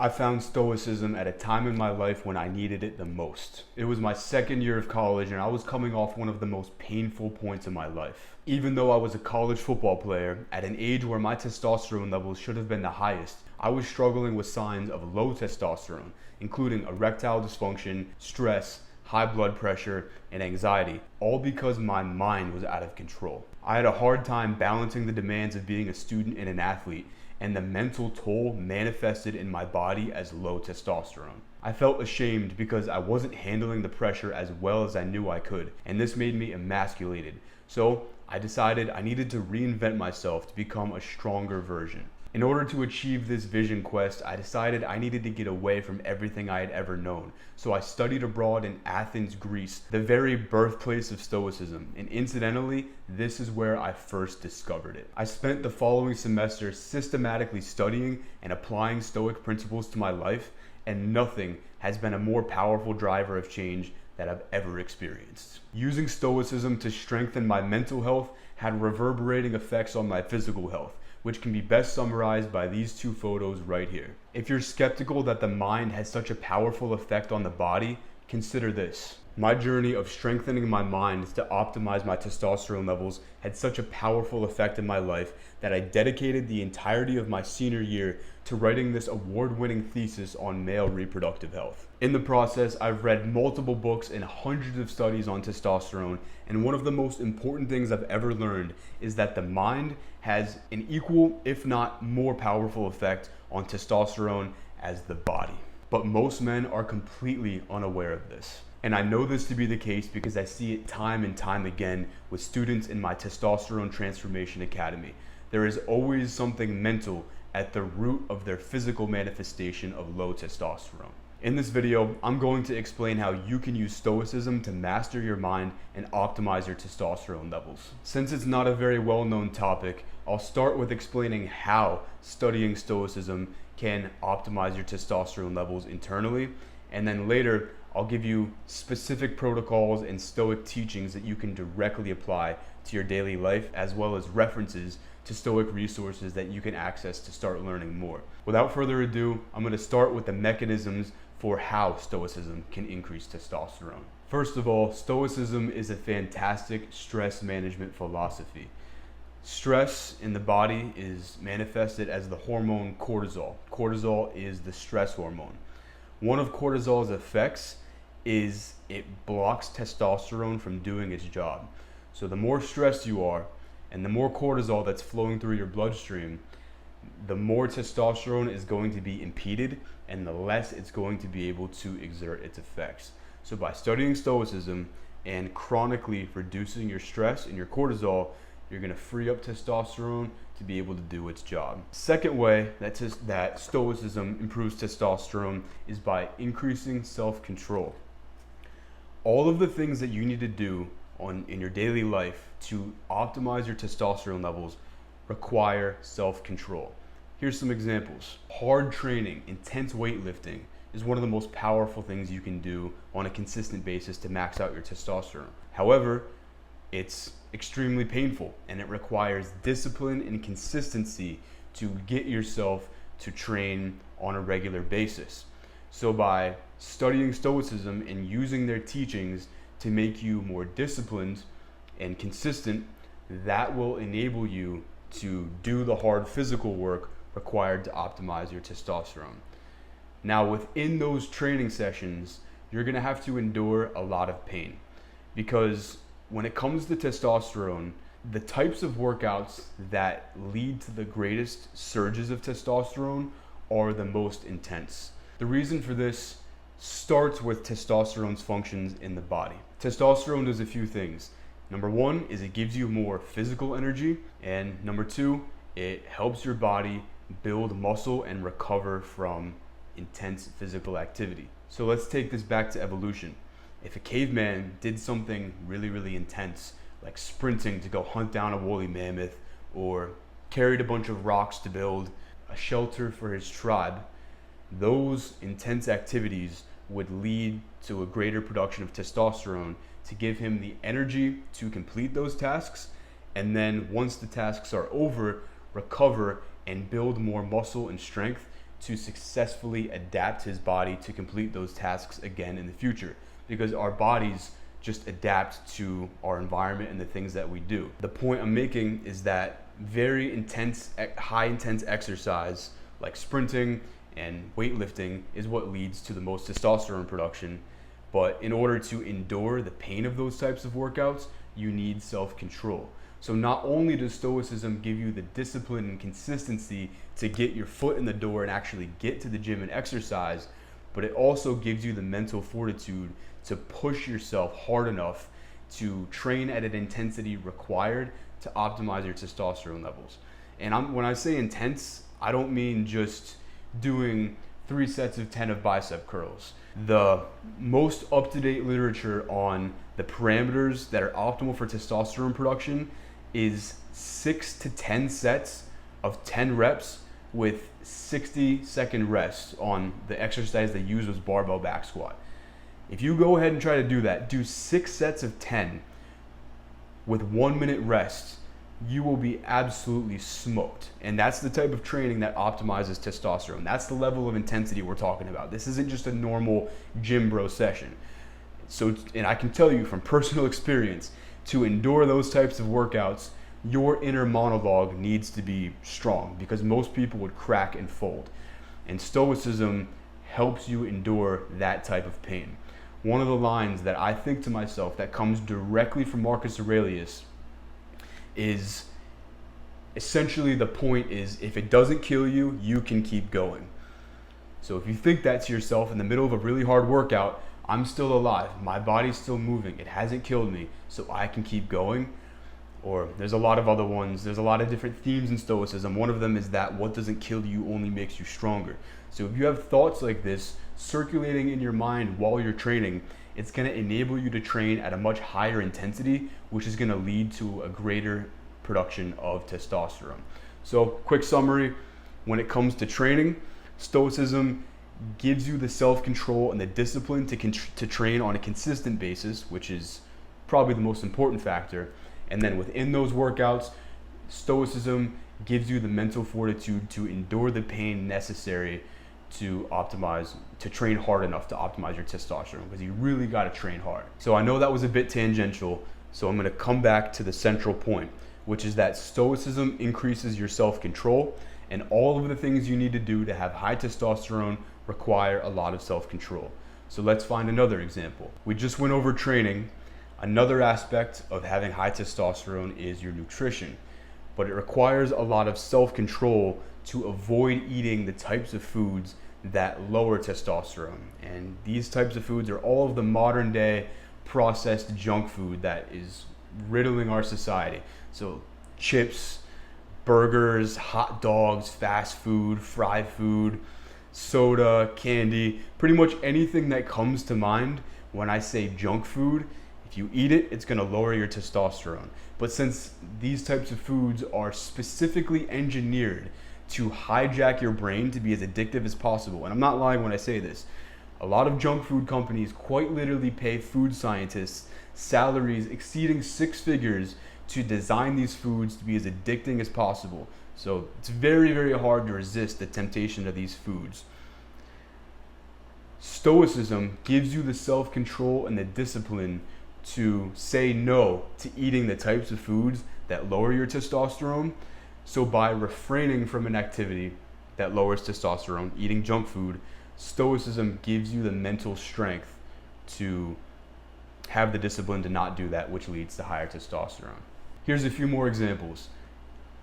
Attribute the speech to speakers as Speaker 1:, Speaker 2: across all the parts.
Speaker 1: I found Stoicism at a time in my life when I needed it the most. It was my second year of college and I was coming off one of the most painful points in my life. Even though I was a college football player, at an age where my testosterone levels should have been the highest, I was struggling with signs of low testosterone, including erectile dysfunction, stress, high blood pressure, and anxiety, all because my mind was out of control. I had a hard time balancing the demands of being a student and an athlete, and the mental toll manifested in my body as low testosterone. I felt ashamed because I wasn't handling the pressure as well as I knew I could, and this made me emasculated. So I decided I needed to reinvent myself to become a stronger version. In order to achieve this vision quest, I decided I needed to get away from everything I had ever known. So I studied abroad in Athens, Greece, the very birthplace of Stoicism. And incidentally, this is where I first discovered it. I spent the following semester systematically studying and applying Stoic principles to my life, and nothing has been a more powerful driver of change that I've ever experienced. Using Stoicism to strengthen my mental health had reverberating effects on my physical health, which can be best summarized by these two photos right here. If you're skeptical that the mind has such a powerful effect on the body, consider this. My journey of strengthening my mind to optimize my testosterone levels had such a powerful effect in my life that I dedicated the entirety of my senior year to writing this award-winning thesis on male reproductive health. In the process, I've read multiple books and hundreds of studies on testosterone, and one of the most important things I've ever learned is that the mind has an equal, if not more powerful effect on testosterone as the body. But most men are completely unaware of this. And I know this to be the case because I see it time and time again with students in my Testosterone Transformation Academy. There is always something mental at the root of their physical manifestation of low testosterone. In this video, I'm going to explain how you can use Stoicism to master your mind and optimize your testosterone levels. Since it's not a very well-known topic, I'll start with explaining how studying Stoicism can optimize your testosterone levels internally, and then later I'll give you specific protocols and Stoic teachings that you can directly apply to your daily life, as well as references to Stoic resources that you can access to start learning more. Without further ado, I'm going to start with the mechanisms for how Stoicism can increase testosterone. First of all, Stoicism is a fantastic stress management philosophy. Stress in the body is manifested as the hormone cortisol. Cortisol is the stress hormone. One of cortisol's effects is it blocks testosterone from doing its job. So the more stressed you are and the more cortisol that's flowing through your bloodstream, the more testosterone is going to be impeded and the less it's going to be able to exert its effects. So by studying Stoicism and chronically reducing your stress and your cortisol, you're going to free up testosterone to be able to do its job. Second way that Stoicism improves testosterone is by increasing self-control. All of the things that you need to do in your daily life to optimize your testosterone levels require self-control. Here's some examples. Hard training, intense weightlifting is one of the most powerful things you can do on a consistent basis to max out your testosterone. However, it's extremely painful and it requires discipline and consistency to get yourself to train on a regular basis. So by studying Stoicism and using their teachings to make you more disciplined and consistent, that will enable you to do the hard physical work required to optimize your testosterone. Now, within those training sessions, you're going to have to endure a lot of pain because when it comes to testosterone, the types of workouts that lead to the greatest surges of testosterone are the most intense. The reason for this starts with testosterone's functions in the body. Testosterone does a few things. Number one is it gives you more physical energy, and number two, it helps your body build muscle and recover from intense physical activity. So let's take this back to evolution. If a caveman did something really intense, like sprinting to go hunt down a woolly mammoth, or carried a bunch of rocks to build a shelter for his tribe, those intense activities would lead to a greater production of testosterone to give him the energy to complete those tasks, and then once the tasks are over, recover and build more muscle and strength to successfully adapt his body to complete those tasks again in the future, because our bodies just adapt to our environment and the things that we do. The point I'm making is that very intense, high intense exercise like sprinting and weightlifting is what leads to the most testosterone production. But in order to endure the pain of those types of workouts, you need self-control. So not only does Stoicism give you the discipline and consistency to get your foot in the door and actually get to the gym and exercise, but it also gives you the mental fortitude to push yourself hard enough to train at an intensity required to optimize your testosterone levels. And when I say intense, I don't mean just doing 3 sets of 10 of bicep curls. The most up-to-date literature on the parameters that are optimal for testosterone production is 6 to 10 sets of 10 reps with 60-second rest on the exercise they use was barbell back squat. If you go ahead and try to do that, do 6 sets of 10 with 1 minute rest, you will be absolutely smoked. And that's the type of training that optimizes testosterone. That's the level of intensity we're talking about. This isn't just a normal gym bro session. So, and I can tell you from personal experience, to endure those types of workouts, your inner monologue needs to be strong, because most people would crack and fold. And Stoicism helps you endure that type of pain. One of the lines that I think to myself that comes directly from Marcus Aurelius is essentially, the point is, if it doesn't kill you, you can keep going. So if you think that to yourself in the middle of a really hard workout, I'm still alive, my body's still moving, it hasn't killed me, so I can keep going. Or there's a lot of other ones, there's a lot of different themes in Stoicism. One of them is that what doesn't kill you only makes you stronger. So if you have thoughts like this circulating in your mind while you're training, it's going to enable you to train at a much higher intensity, which is going to lead to a greater production of testosterone. So quick summary, when it comes to training, Stoicism gives you the self-control and the discipline to train on a consistent basis, which is probably the most important factor. And then within those workouts, Stoicism gives you the mental fortitude to endure the pain necessary to train hard enough to optimize your testosterone, because you really got to train hard. So I know that was a bit tangential, so I'm going to come back to the central point, which is that Stoicism increases your self-control, and all of the things you need to do to have high testosterone require a lot of self-control. So let's find another example. We just went over training. Another aspect of having high testosterone is your nutrition, but it requires a lot of self-control to avoid eating the types of foods that lower testosterone. And these types of foods are all of the modern day processed junk food that is riddling our society. So chips, burgers, hot dogs, fast food, fried food, soda, candy, pretty much anything that comes to mind when I say junk food. If you eat it, it's going to lower your testosterone. But since these types of foods are specifically engineered to hijack your brain to be as addictive as possible, and I'm not lying when I say this, a lot of junk food companies quite literally pay food scientists salaries exceeding 6 figures to design these foods to be as addicting as possible. So it's very, very hard to resist the temptation of these foods. Stoicism gives you the self-control and the discipline to say no to eating the types of foods that lower your testosterone. So by refraining from an activity that lowers testosterone, eating junk food, Stoicism gives you the mental strength to have the discipline to not do that, which leads to higher testosterone. Here's a few more examples.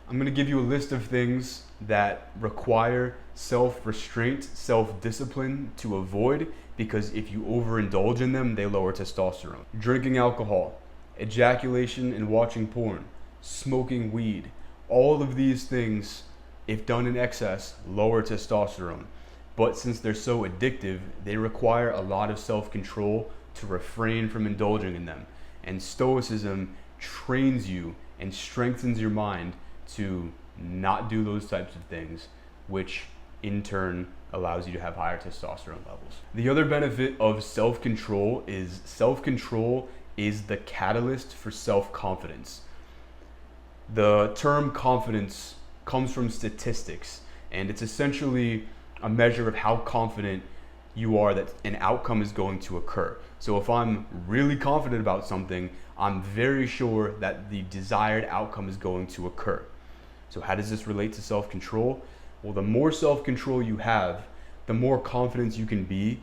Speaker 1: I'm going to give you a list of things that require self-restraint, self-discipline to avoid, because if you overindulge in them, they lower testosterone. Drinking alcohol, ejaculation and watching porn, smoking weed, all of these things, if done in excess, lower testosterone. But since they're so addictive, they require a lot of self-control to refrain from indulging in them. And Stoicism trains you and strengthens your mind to not do those types of things, which in turn allows you to have higher testosterone levels. The other benefit of self-control is the catalyst for self-confidence. The term confidence comes from statistics, and it's essentially a measure of how confident you are that an outcome is going to occur. So if I'm really confident about something, I'm very sure that the desired outcome is going to occur. So how does this relate to self-control? Well, the more self-control you have, the more confident you can be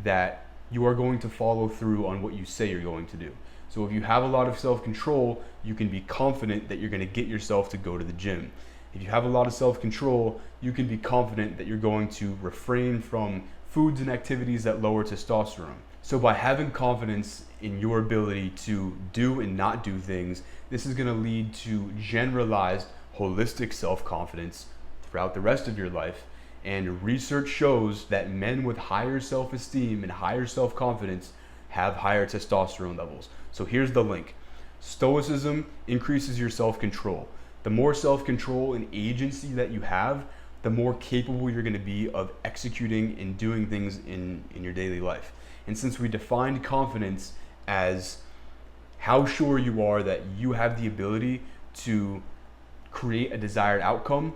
Speaker 1: that you are going to follow through on what you say you're going to do. So if you have a lot of self-control, you can be confident that you're going to get yourself to go to the gym. If you have a lot of self-control, you can be confident that you're going to refrain from foods and activities that lower testosterone. So by having confidence in your ability to do and not do things, this is going to lead to generalized holistic self-confidence throughout the rest of your life. And research shows that men with higher self-esteem and higher self-confidence have higher testosterone levels. So here's the link. Stoicism increases your self-control. The more self-control and agency that you have, the more capable you're going to be of executing and doing things in your daily life. And since we defined confidence as how sure you are that you have the ability to create a desired outcome,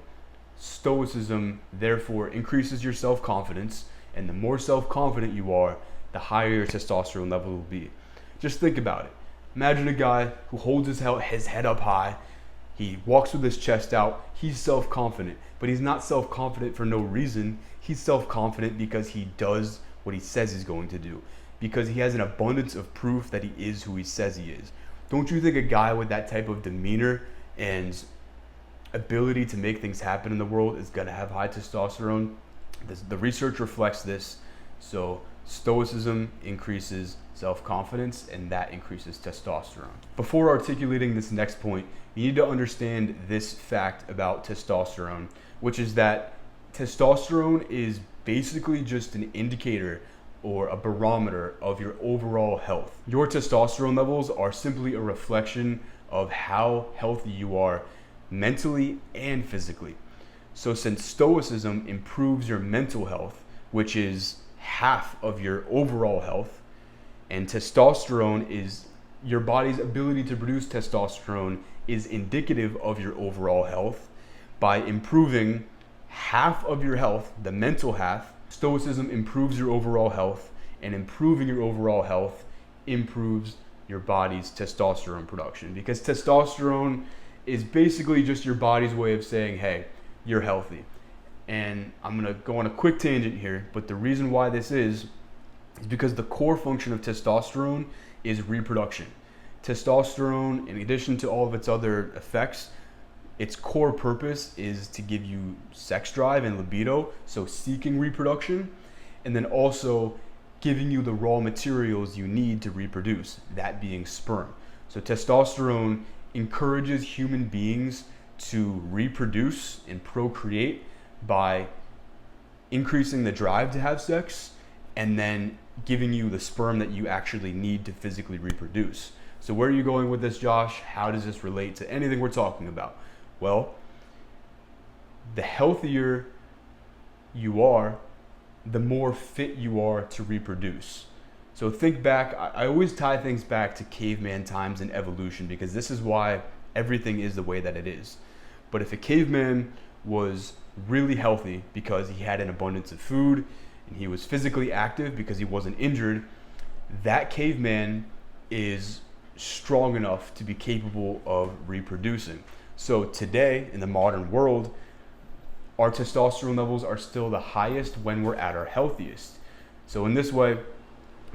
Speaker 1: Stoicism therefore increases your self-confidence, and the more self-confident you are, the higher your testosterone level will be. Just think about it. Imagine a guy who holds his head up high. He walks with his chest out. He's self-confident, but he's not self-confident for no reason. He's self-confident because he does what he says he's going to do, because he has an abundance of proof that he is who he says he is. Don't you think a guy with that type of demeanor and ability to make things happen in the world is going to have high testosterone? The research reflects this. So Stoicism increases self-confidence, and that increases testosterone. Before articulating this next point, you need to understand this fact about testosterone, which is that testosterone is basically just an indicator or a barometer of your overall health. Your testosterone levels are simply a reflection of how healthy you are mentally and physically. So since Stoicism improves your mental health, which is half of your overall health, and testosterone is your body's ability to produce testosterone is indicative of your overall health, by improving half of your health, the mental half, Stoicism improves your overall health, and improving your overall health improves your body's testosterone production, because testosterone is basically just your body's way of saying, hey, you're healthy. And I'm going to go on a quick tangent here, but the reason why this is because the core function of testosterone is reproduction. Testosterone, in addition to all of its other effects, its core purpose is to give you sex drive and libido, so seeking reproduction, and then also giving you the raw materials you need to reproduce, that being sperm. So testosterone encourages human beings to reproduce and procreate by increasing the drive to have sex and then giving you the sperm that you actually need to physically reproduce. So where are you going with this, Josh? How does this relate to anything we're talking about? Well, the healthier you are, the more fit you are to reproduce. So think back, I always tie things back to caveman times and evolution, because this is why everything is the way that it is. But if a caveman was really healthy because he had an abundance of food and he was physically active because he wasn't injured, that caveman is strong enough to be capable of reproducing. So today in the modern world, our testosterone levels are still the highest when we're at our healthiest. So in this way,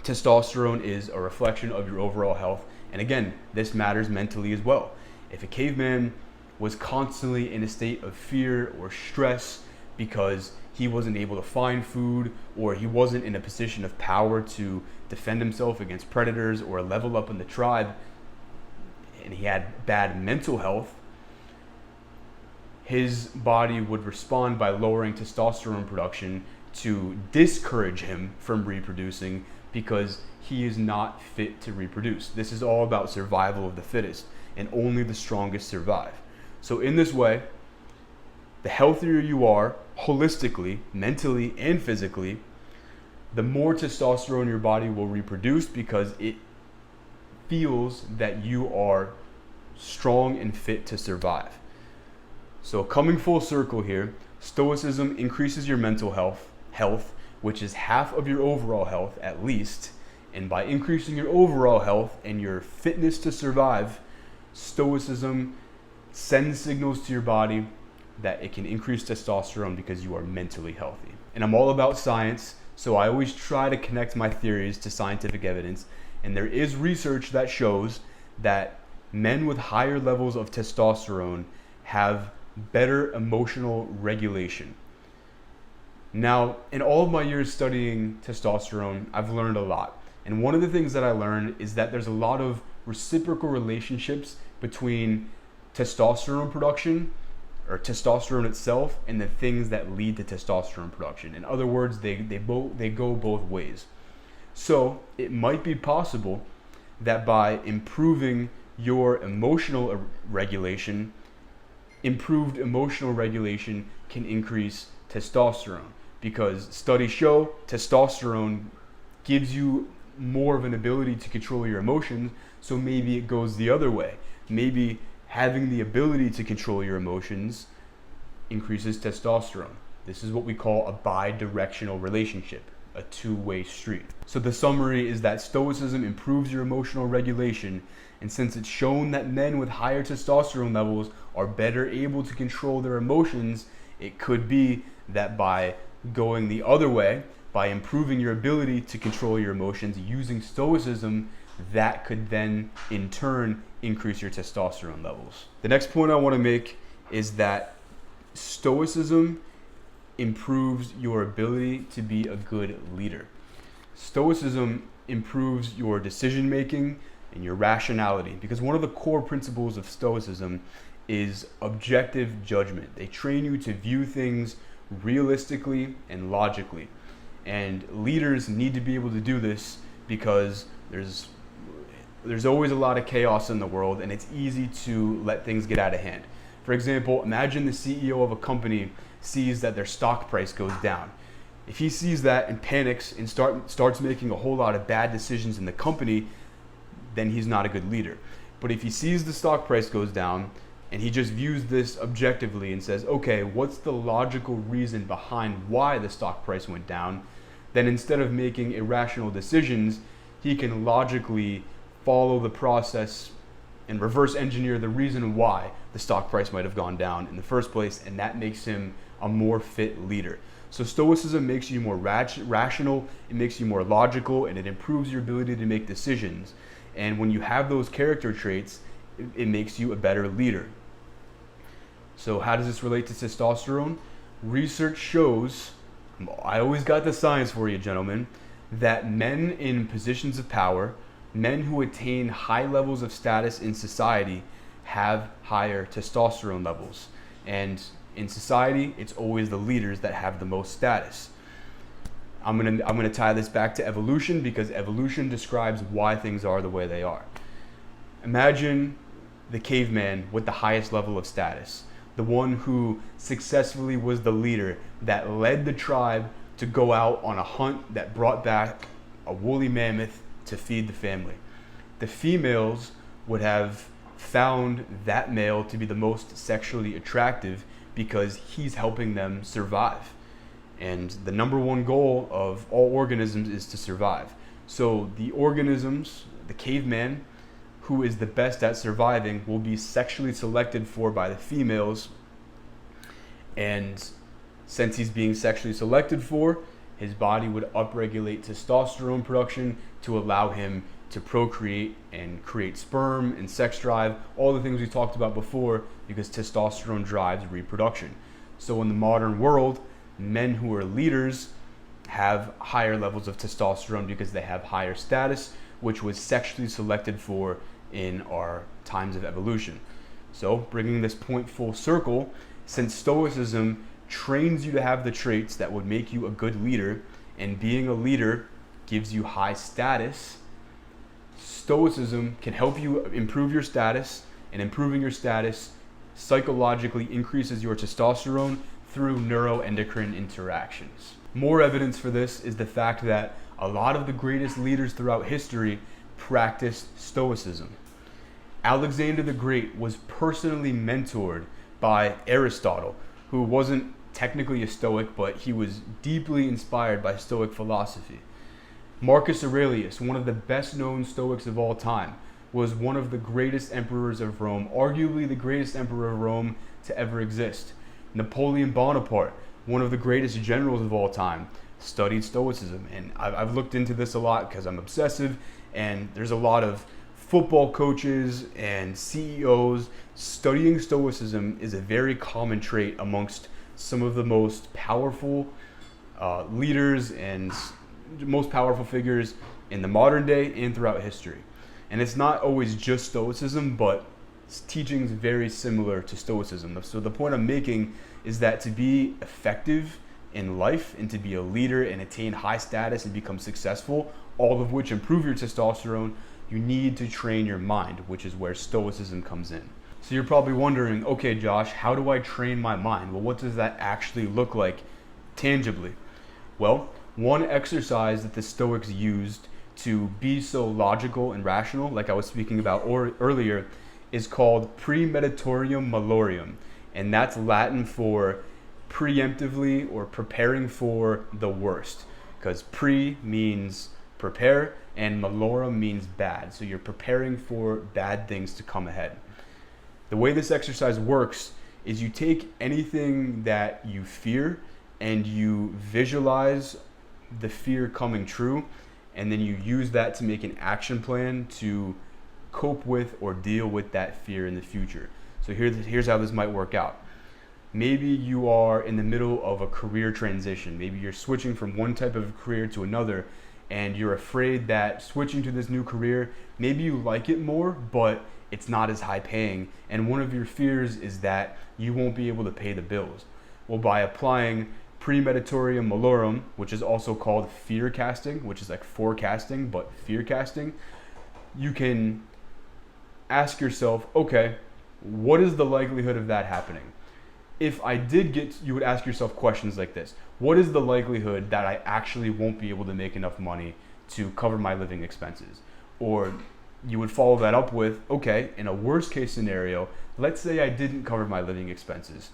Speaker 1: testosterone is a reflection of your overall health. And again, this matters mentally as well. If a caveman was constantly in a state of fear or stress because he wasn't able to find food, or he wasn't in a position of power to defend himself against predators or level up in the tribe, and he had bad mental health, his body would respond by lowering testosterone production to discourage him from reproducing, because he is not fit to reproduce. This is all about survival of the fittest, and only the strongest survive. So in this way, the healthier you are holistically, mentally and physically, the more testosterone your body will reproduce, because it feels that you are strong and fit to survive. So coming full circle here, Stoicism increases your mental health, which is half of your overall health at least. And by increasing your overall health and your fitness to survive, Stoicism sends signals to your body that it can increase testosterone because you are mentally healthy. And I'm all about science, so I always try to connect my theories to scientific evidence. And there is research that shows that men with higher levels of testosterone have better emotional regulation. Now, in all of my years studying testosterone, I've learned a lot. And one of the things that I learned is that there's a lot of reciprocal relationships between testosterone production or testosterone itself and the things that lead to testosterone production. In other words, they go both ways. So it might be possible that by improving your emotional regulation, improved emotional regulation can increase testosterone, because studies show testosterone gives you more of an ability to control your emotions. So maybe it goes the other way. Maybe having the ability to control your emotions increases testosterone. This is what we call a bi-directional relationship, a two-way street. So the summary is that Stoicism improves your emotional regulation, and since it's shown that men with higher testosterone levels are better able to control their emotions, it could be that by going the other way, by improving your ability to control your emotions using Stoicism, that could then in turn increase your testosterone levels. The next point I want to make is that Stoicism improves your ability to be a good leader. Stoicism improves your decision making and your rationality, because one of the core principles of Stoicism is objective judgment. They train you to view things realistically and logically. And leaders need to be able to do this because there's always a lot of chaos in the world, and it's easy to let things get out of hand. For example, imagine the CEO of a company sees that their stock price goes down. If he sees that and panics and starts making a whole lot of bad decisions in the company, then he's not a good leader. But if he sees the stock price goes down and he just views this objectively and says, okay, what's the logical reason behind why the stock price went down? Then instead of making irrational decisions, he can logically follow the process and reverse engineer the reason why the stock price might have gone down in the first place, and that makes him a more fit leader. So Stoicism makes you more rational, it makes you more logical, and it improves your ability to make decisions. And when you have those character traits, it makes you a better leader. So how does this relate to testosterone? Research shows, I always got the science for you, gentlemen, that men in positions of power, men who attain high levels of status in society, have higher testosterone levels. And in society, it's always the leaders that have the most status. I'm gonna tie this back to evolution, because evolution describes why things are the way they are. Imagine the caveman with the highest level of status, the one who successfully was the leader that led the tribe to go out on a hunt that brought back a woolly mammoth to feed the family. The females would have found that male to be the most sexually attractive because he's helping them survive. And the number one goal of all organisms is to survive. So the organisms, the caveman, who is the best at surviving, will be sexually selected for by the females. And since he's being sexually selected for, his body would upregulate testosterone production to allow him to procreate and create sperm and sex drive, all the things we talked about before, because testosterone drives reproduction. So in the modern world, men who are leaders have higher levels of testosterone because they have higher status, which was sexually selected for in our times of evolution. So bringing this point full circle, since Stoicism trains you to have the traits that would make you a good leader, and being a leader gives you high status, Stoicism can help you improve your status, and improving your status psychologically increases your testosterone through neuroendocrine interactions. More evidence for this is the fact that a lot of the greatest leaders throughout history practiced Stoicism. Alexander the Great was personally mentored by Aristotle, who wasn't technically a Stoic, but he was deeply inspired by Stoic philosophy. Marcus Aurelius, one of the best known Stoics of all time, was one of the greatest emperors of Rome, arguably the greatest emperor of Rome to ever exist. Napoleon Bonaparte, one of the greatest generals of all time, studied Stoicism. And I've looked into this a lot because I'm obsessive, and there's a lot of football coaches and CEOs studying Stoicism is a very common trait amongst some of the most powerful leaders and most powerful figures in the modern day and throughout history. And it's not always just Stoicism, but teaching is very similar to Stoicism. So the point I'm making is that to be effective in life and to be a leader and attain high status and become successful, all of which improve your testosterone, you need to train your mind, which is where Stoicism comes in. So you're probably wondering, okay, Josh, how do I train my mind? Well, what does that actually look like tangibly? Well, one exercise that the Stoics used to be so logical and rational, like I was speaking about earlier, is called premeditorium malorium. And that's Latin for preemptively or preparing for the worst. Because pre means prepare and malorum means bad. So you're preparing for bad things to come ahead. The way this exercise works is you take anything that you fear and you visualize the fear coming true, and then you use that to make an action plan to cope with or deal with that fear in the future. So here's how this might work out. Maybe you are in the middle of a career transition. Maybe you're switching from one type of career to another, and you're afraid that switching to this new career, maybe you like it more, but it's not as high paying. And one of your fears is that you won't be able to pay the bills. Well, by applying premeditorium malorum, which is also called fear casting, which is like forecasting, but fear casting, you can ask yourself, okay, what is the likelihood of that happening? If I did you would ask yourself questions like this. What is the likelihood that I actually won't be able to make enough money to cover my living expenses? Or you would follow that up with, okay, in a worst case scenario, let's say I didn't cover my living expenses.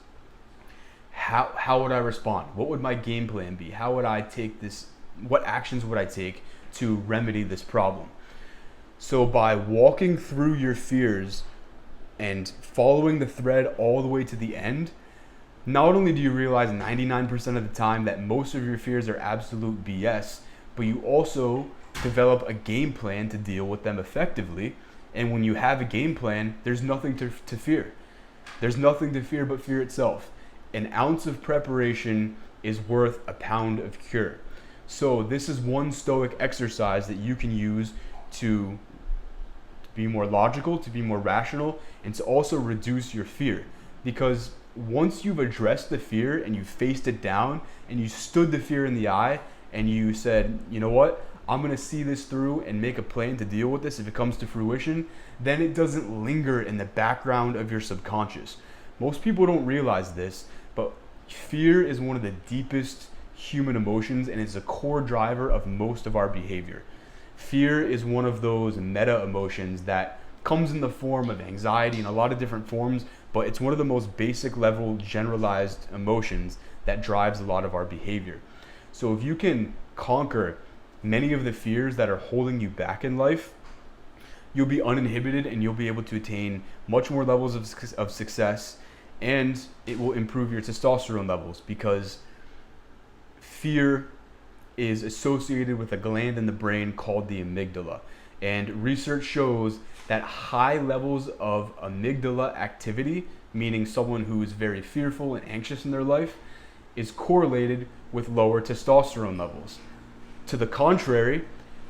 Speaker 1: How would I respond? What would my game plan be? How would I take this? What actions would I take to remedy this problem? So by walking through your fears and following the thread all the way to the end, not only do you realize 99% of the time that most of your fears are absolute BS, but you also develop a game plan to deal with them effectively. And when you have a game plan, there's nothing to fear. There's nothing to fear but fear itself. An ounce of preparation is worth a pound of cure. So this is one Stoic exercise that you can use to be more logical, to be more rational, and to also reduce your fear. Because once you've addressed the fear and you faced it down and you stood the fear in the eye and you said, you know what, I'm going to see this through and make a plan to deal with this if it comes to fruition, then it doesn't linger in the background of your subconscious. Most people don't realize this, but fear is one of the deepest human emotions and is a core driver of most of our behavior. Fear is one of those meta emotions that comes in the form of anxiety in a lot of different forms, but it's one of the most basic level generalized emotions that drives a lot of our behavior. So if you can conquer many of the fears that are holding you back in life, you'll be uninhibited and you'll be able to attain much more levels of success, and it will improve your testosterone levels because fear is associated with a gland in the brain called the amygdala. And research shows that high levels of amygdala activity, meaning someone who is very fearful and anxious in their life, is correlated with lower testosterone levels. To the contrary,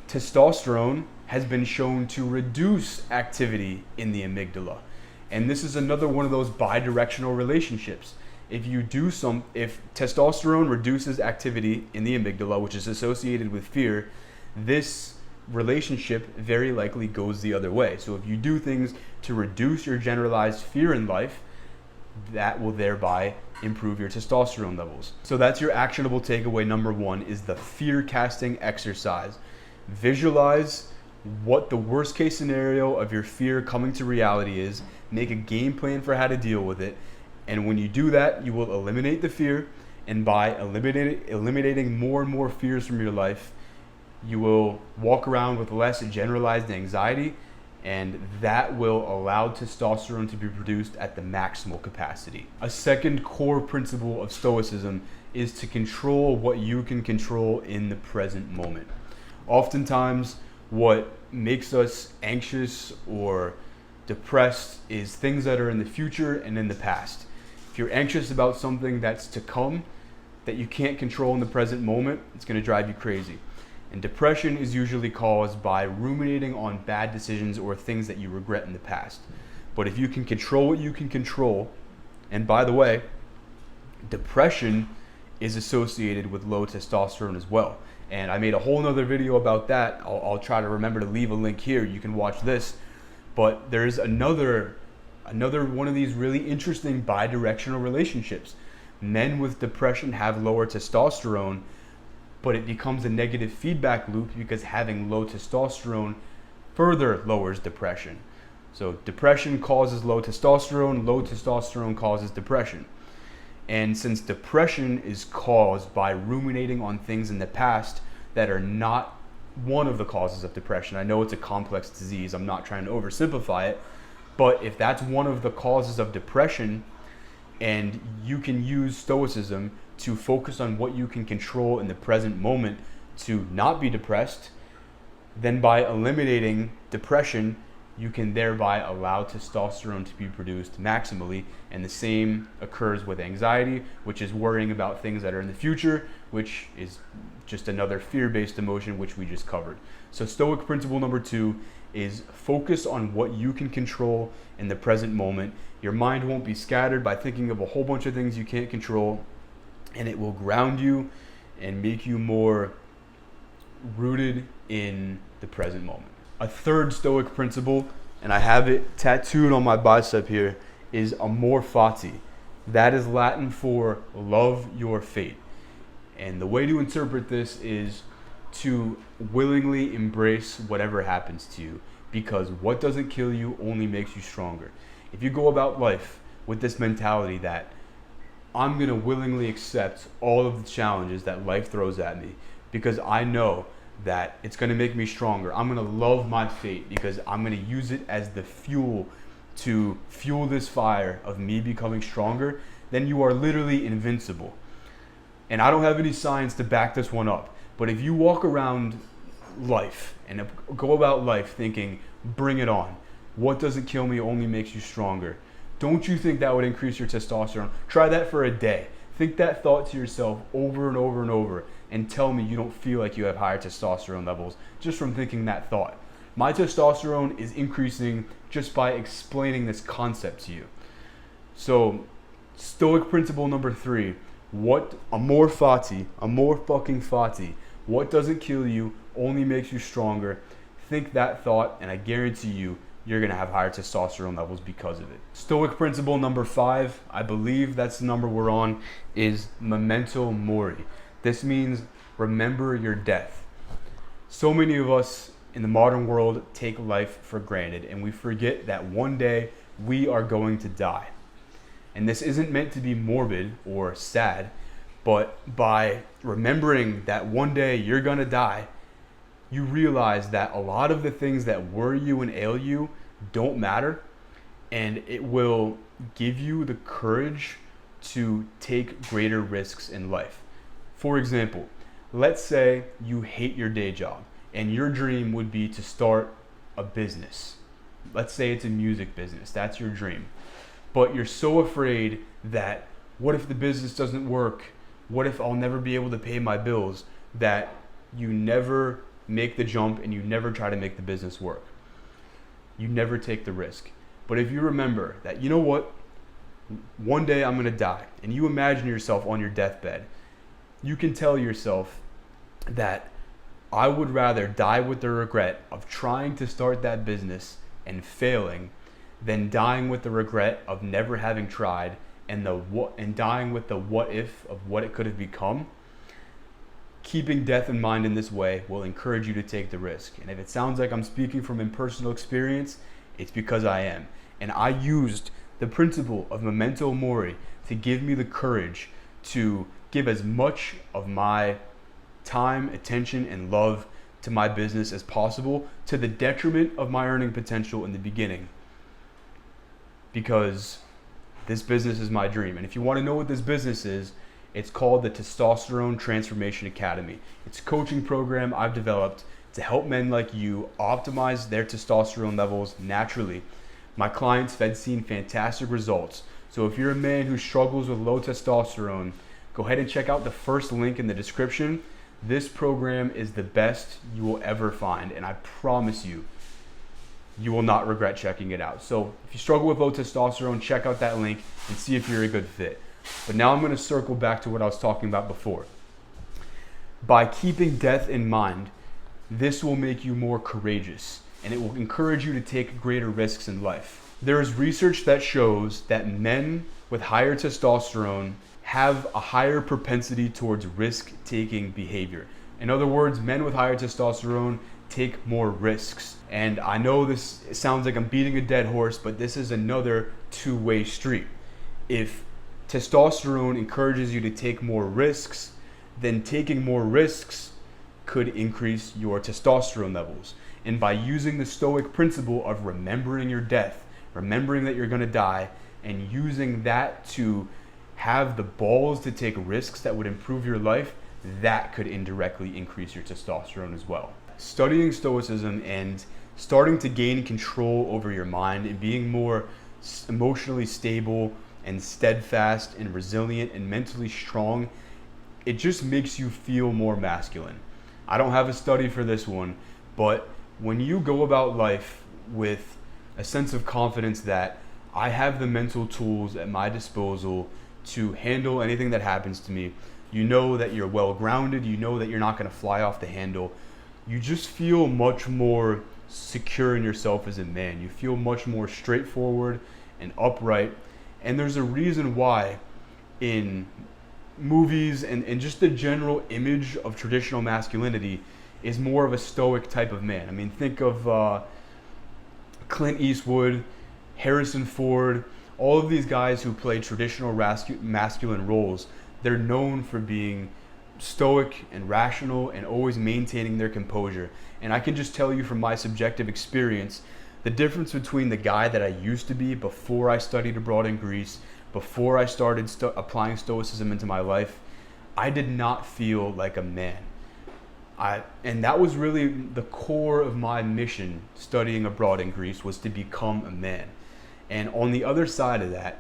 Speaker 1: testosterone has been shown to reduce activity in the amygdala. And this is another one of those bidirectional relationships. If testosterone reduces activity in the amygdala, which is associated with fear, this relationship very likely goes the other way. So if you do things to reduce your generalized fear in life, that will thereby improve your testosterone levels. So that's your actionable takeaway number one, is the fear casting exercise. Visualize what the worst case scenario of your fear coming to reality is, make a game plan for how to deal with it, and when you do that, you will eliminate the fear, And by eliminating more and more fears from your life, you will walk around with less generalized anxiety, and that will allow testosterone to be produced at the maximal capacity. A second core principle of Stoicism is to control what you can control in the present moment. Oftentimes, what makes us anxious or depressed is things that are in the future and in the past. If you're anxious about something that's to come, that you can't control in the present moment, it's going to drive you crazy. And depression is usually caused by ruminating on bad decisions or things that you regret in the past. But if you can control what you can control, and by the way, depression is associated with low testosterone as well. And I made a whole nother video about that. I'll try to remember to leave a link here. You can watch this. But there's another one of these really interesting bi-directional relationships. Men with depression have lower testosterone, but it becomes a negative feedback loop because having low testosterone further lowers depression. So depression causes low testosterone causes depression. And since depression is caused by ruminating on things in the past that are not one of the causes of depression, I know it's a complex disease, I'm not trying to oversimplify it, but if that's one of the causes of depression, and you can use Stoicism to focus on what you can control in the present moment to not be depressed, then by eliminating depression, you can thereby allow testosterone to be produced maximally. And the same occurs with anxiety, which is worrying about things that are in the future, which is just another fear-based emotion, which we just covered. So Stoic principle number 2 is focus on what you can control in the present moment. Your mind won't be scattered by thinking of a whole bunch of things you can't control, and it will ground you and make you more rooted in the present moment. A third Stoic principle, and I have it tattooed on my bicep here, is amor fati. That is Latin for love your fate. And the way to interpret this is to willingly embrace whatever happens to you, because what doesn't kill you only makes you stronger. If you go about life with this mentality that I'm going to willingly accept all of the challenges that life throws at me because I know that it's going to make me stronger. I'm going to love my fate because I'm going to use it as the fuel to fuel this fire of me becoming stronger, then you are literally invincible. And I don't have any science to back this one up, but if you walk around life and go about life thinking, bring it on, what doesn't kill me only makes you stronger, don't you think that would increase your testosterone? Try that for a day. Think that thought to yourself over and over and over, and tell me you don't feel like you have higher testosterone levels just from thinking that thought. My testosterone is increasing just by explaining this concept to you. So, Stoic principle number 3, what amor fucking fati, what doesn't kill you only makes you stronger. Think that thought, and I guarantee you, you're going to have higher testosterone levels because of it. Stoic principle number 5, I believe that's the number we're on, is memento mori. This means remember your death. So many of us in the modern world take life for granted, and we forget that one day we are going to die. And this isn't meant to be morbid or sad, but by remembering that one day you're going to die, you realize that a lot of the things that worry you and ail you don't matter, and it will give you the courage to take greater risks in life. For example, let's say you hate your day job and your dream would be to start a business. Let's say it's a music business, that's your dream. But you're so afraid that what if the business doesn't work? What if I'll never be able to pay my bills? That you never make the jump and you never try to make the business work. You never take the risk. But if you remember that, you know what? One day I'm going to die, and you imagine yourself on your deathbed, you can tell yourself that I would rather die with the regret of trying to start that business and failing than dying with the regret of never having tried and dying with the what if of what it could have become. Keeping death in mind in this way will encourage you to take the risk. And if it sounds like I'm speaking from impersonal experience, it's because I am. And I used the principle of memento mori to give me the courage to give as much of my time, attention, and love to my business as possible, to the detriment of my earning potential in the beginning, because this business is my dream. And if you want to know what this business is, it's called the Testosterone Transformation Academy. It's a coaching program I've developed to help men like you optimize their testosterone levels naturally. My clients have seen fantastic results. So if you're a man who struggles with low testosterone, go ahead and check out the first link in the description. This program is the best you will ever find, and I promise you, you will not regret checking it out. So if you struggle with low testosterone, check out that link and see if you're a good fit. But now I'm going to circle back to what I was talking about before. By keeping death in mind, this will make you more courageous, and it will encourage you to take greater risks in life. There is research that shows that men with higher testosterone have a higher propensity towards risk-taking behavior. In other words, men with higher testosterone take more risks. And I know this sounds like I'm beating a dead horse, but this is another two-way street. If testosterone encourages you to take more risks, then taking more risks could increase your testosterone levels. And by using the Stoic principle of remembering your death, remembering that you're going to die, and using that to have the balls to take risks that would improve your life, that could indirectly increase your testosterone as well. Studying Stoicism and starting to gain control over your mind and being more emotionally stable and steadfast and resilient and mentally strong, it just makes you feel more masculine. I don't have a study for this one, but when you go about life with a sense of confidence that I have the mental tools at my disposal to handle anything that happens to me, you know that you're well grounded, you know that you're not going to fly off the handle, you just feel much more secure in yourself as a man. You feel much more straightforward and upright. And there's a reason why in movies and just the general image of traditional masculinity is more of a stoic type of man. I mean, think of Clint Eastwood, Harrison Ford, all of these guys who play traditional masculine roles. They're known for being stoic and rational and always maintaining their composure. And I can just tell you from my subjective experience, the difference between the guy that I used to be before I studied abroad in Greece, before I started applying Stoicism into my life, I did not feel like a man. And that was really the core of my mission studying abroad in Greece, was to become a man. And on the other side of that,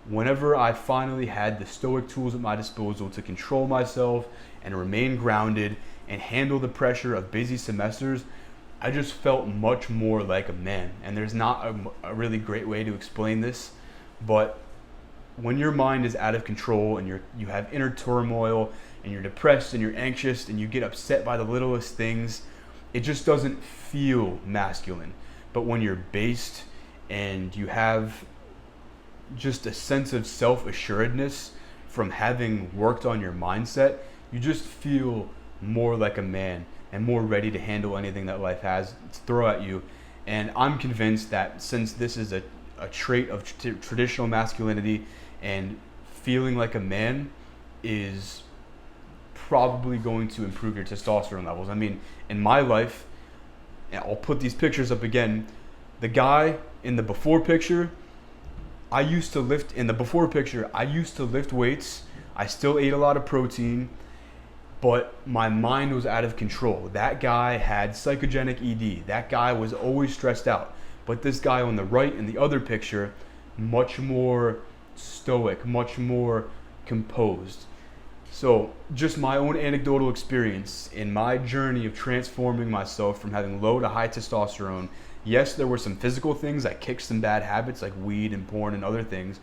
Speaker 1: whenever I finally had the Stoic tools at my disposal to control myself and remain grounded and handle the pressure of busy semesters, I just felt much more like a man. And there's not a really great way to explain this, but when your mind is out of control and you have inner turmoil and you're depressed and you're anxious and you get upset by the littlest things, it just doesn't feel masculine. But when you're based and you have just a sense of self-assuredness from having worked on your mindset, you just feel more like a man and more ready to handle anything that life has to throw at you. And I'm convinced that since this is a trait of traditional masculinity, and feeling like a man is probably going to improve your testosterone levels. I mean, in my life, and I'll put these pictures up again, the guy in the before picture, I used to lift weights. I still ate a lot of protein, but my mind was out of control. That guy had psychogenic ED. That guy was always stressed out. But this guy on the right in the other picture, much more stoic, much more composed. So just my own anecdotal experience in my journey of transforming myself from having low to high testosterone. Yes, there were some physical things. I kicked some bad habits like weed and porn and other things,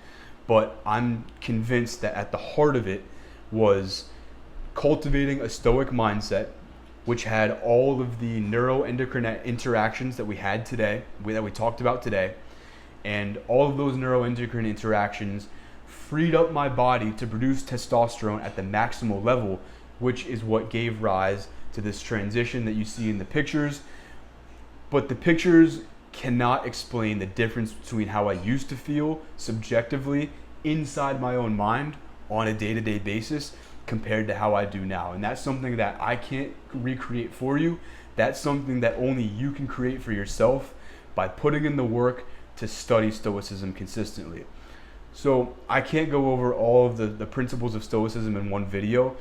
Speaker 1: but I'm convinced that at the heart of it was cultivating a stoic mindset, which had all of the neuroendocrine interactions that we had today, that we talked about today. And all of those neuroendocrine interactions freed up my body to produce testosterone at the maximal level, which is what gave rise to this transition that you see in the pictures. But the pictures cannot explain the difference between how I used to feel subjectively inside my own mind on a day-to-day basis compared to how I do now. And that's something that I can't recreate for you. That's something that only you can create for yourself by putting in the work to study Stoicism consistently. So I can't go over all of the principles of Stoicism in one video.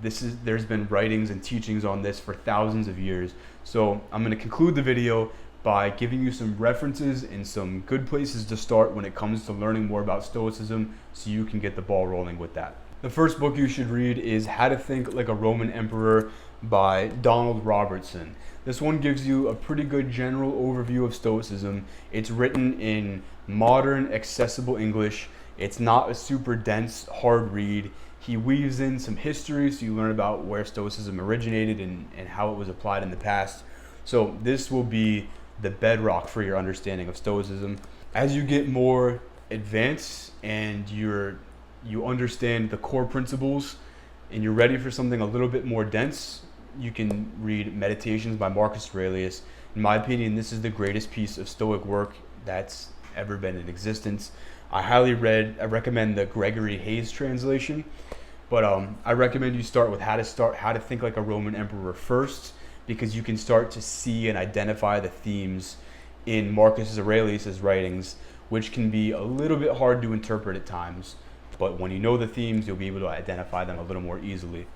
Speaker 1: There's been writings and teachings on this for thousands of years. So I'm going to conclude the video by giving you some references and some good places to start when it comes to learning more about Stoicism so you can get the ball rolling with that. The first book you should read is How to Think Like a Roman Emperor by Donald Robertson. This one gives you a pretty good general overview of Stoicism. It's written in modern, accessible English. It's not a super dense, hard read. He weaves in some history so you learn about where Stoicism originated and how it was applied in the past. So this will be the bedrock for your understanding of Stoicism. As you get more advanced and you understand the core principles and you're ready for something a little bit more dense, you can read Meditations by Marcus Aurelius. In my opinion, this is the greatest piece of Stoic work that's ever been in existence. I recommend the Gregory Hayes translation, but I recommend you start with How to Think Like a Roman Emperor first, because you can start to see and identify the themes in Marcus Aurelius' writings, which can be a little bit hard to interpret at times. But when you know the themes, you'll be able to identify them a little more easily.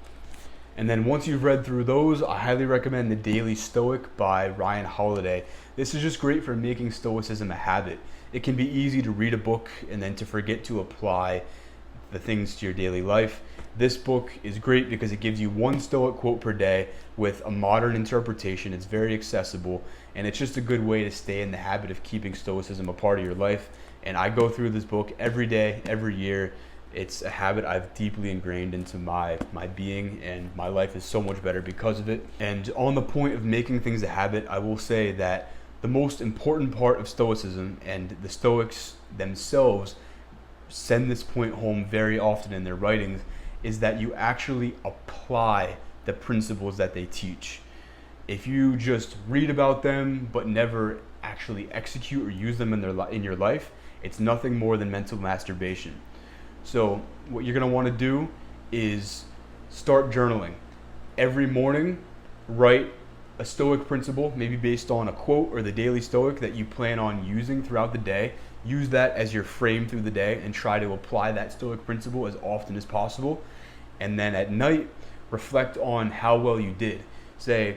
Speaker 1: And then once you've read through those, I highly recommend The Daily Stoic by Ryan Holiday. This is just great for making Stoicism a habit. It can be easy to read a book and then to forget to apply the things to your daily life. This book is great because it gives you one Stoic quote per day with a modern interpretation. It's very accessible, and it's just a good way to stay in the habit of keeping Stoicism a part of your life. And I go through this book every day, every year. It's a habit I've deeply ingrained into my being, and my life is so much better because of it. And on the point of making things a habit, I will say that the most important part of Stoicism, and the Stoics themselves send this point home very often in their writings, is that you actually apply the principles that they teach. If you just read about them but never actually execute or use them in your life, it's nothing more than mental masturbation. So what you're going to want to do is start journaling. Every morning, write a Stoic principle, maybe based on a quote or the Daily Stoic that you plan on using throughout the day. Use that as your frame through the day and try to apply that Stoic principle as often as possible. And then at night, reflect on how well you did. Say,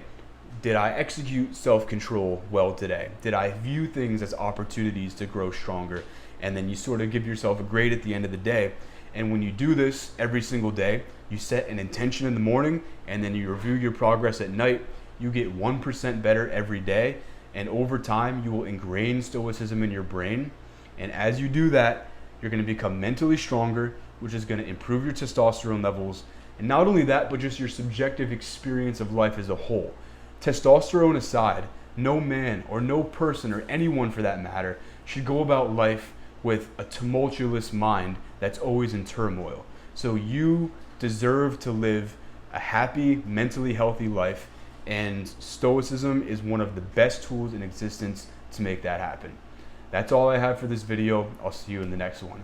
Speaker 1: did I execute self-control well today? Did I view things as opportunities to grow stronger? And then you sort of give yourself a grade at the end of the day. And when you do this every single day, you set an intention in the morning and then you review your progress at night. You get 1% better every day. And over time, you will ingrain Stoicism in your brain. And as you do that, you're going to become mentally stronger, which is going to improve your testosterone levels. And not only that, but just your subjective experience of life as a whole. Testosterone aside, no man or no person or anyone for that matter should go about life with a tumultuous mind that's always in turmoil. So you deserve to live a happy, mentally healthy life, and Stoicism is one of the best tools in existence to make that happen. That's all I have for this video. I'll see you in the next one.